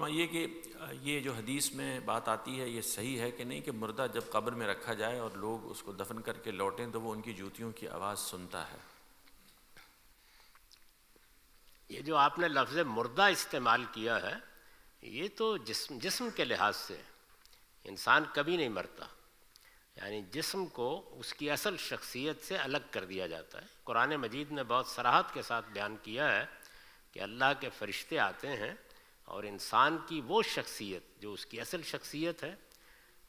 یہ کہ یہ جو حدیث میں بات آتی ہے یہ صحیح ہے کہ نہیں کہ مردہ جب قبر میں رکھا جائے اور لوگ اس کو دفن کر کے لوٹیں تو وہ ان کی جوتیوں کی آواز سنتا ہے؟ یہ جو آپ نے لفظ مردہ استعمال کیا ہے یہ تو جسم کے لحاظ سے انسان کبھی نہیں مرتا، یعنی جسم کو اس کی اصل شخصیت سے الگ کر دیا جاتا ہے۔ قرآن مجید نے بہت صراحت کے ساتھ بیان کیا ہے کہ اللہ کے فرشتے آتے ہیں اور انسان کی وہ شخصیت جو اس کی اصل شخصیت ہے،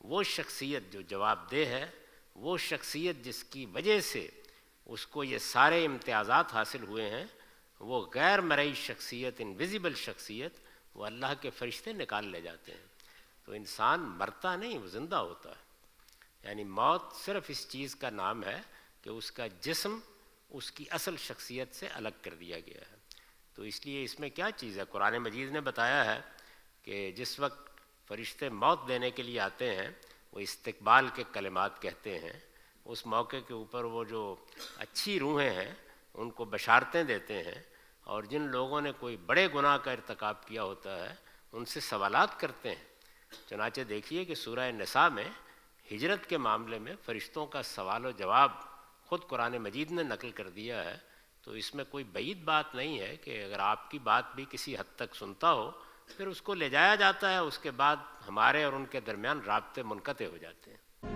وہ شخصیت جو جواب دہ ہے، وہ شخصیت جس کی وجہ سے اس کو یہ سارے امتیازات حاصل ہوئے ہیں، وہ غیر مرئی شخصیت، انویزیبل شخصیت، وہ اللہ کے فرشتے نکال لے جاتے ہیں۔ تو انسان مرتا نہیں، وہ زندہ ہوتا ہے۔ یعنی موت صرف اس چیز کا نام ہے کہ اس کا جسم اس کی اصل شخصیت سے الگ کر دیا گیا ہے۔ تو اس لیے اس میں کیا چیز ہے؟ قرآن مجید نے بتایا ہے کہ جس وقت فرشتے موت دینے کے لیے آتے ہیں وہ استقبال کے کلمات کہتے ہیں، اس موقع کے اوپر وہ جو اچھی روحیں ہیں ان کو بشارتیں دیتے ہیں، اور جن لوگوں نے کوئی بڑے گناہ کا ارتکاب کیا ہوتا ہے ان سے سوالات کرتے ہیں۔ چنانچہ دیکھیے کہ سورہ نساء میں ہجرت کے معاملے میں فرشتوں کا سوال و جواب خود قرآن مجید نے نقل کر دیا ہے۔ تو اس میں کوئی بعید بات نہیں ہے کہ اگر آپ کی بات بھی کسی حد تک سنتا ہو پھر اس کو لے جایا جاتا ہے، اس کے بعد ہمارے اور ان کے درمیان رابطے منقطع ہو جاتے ہیں۔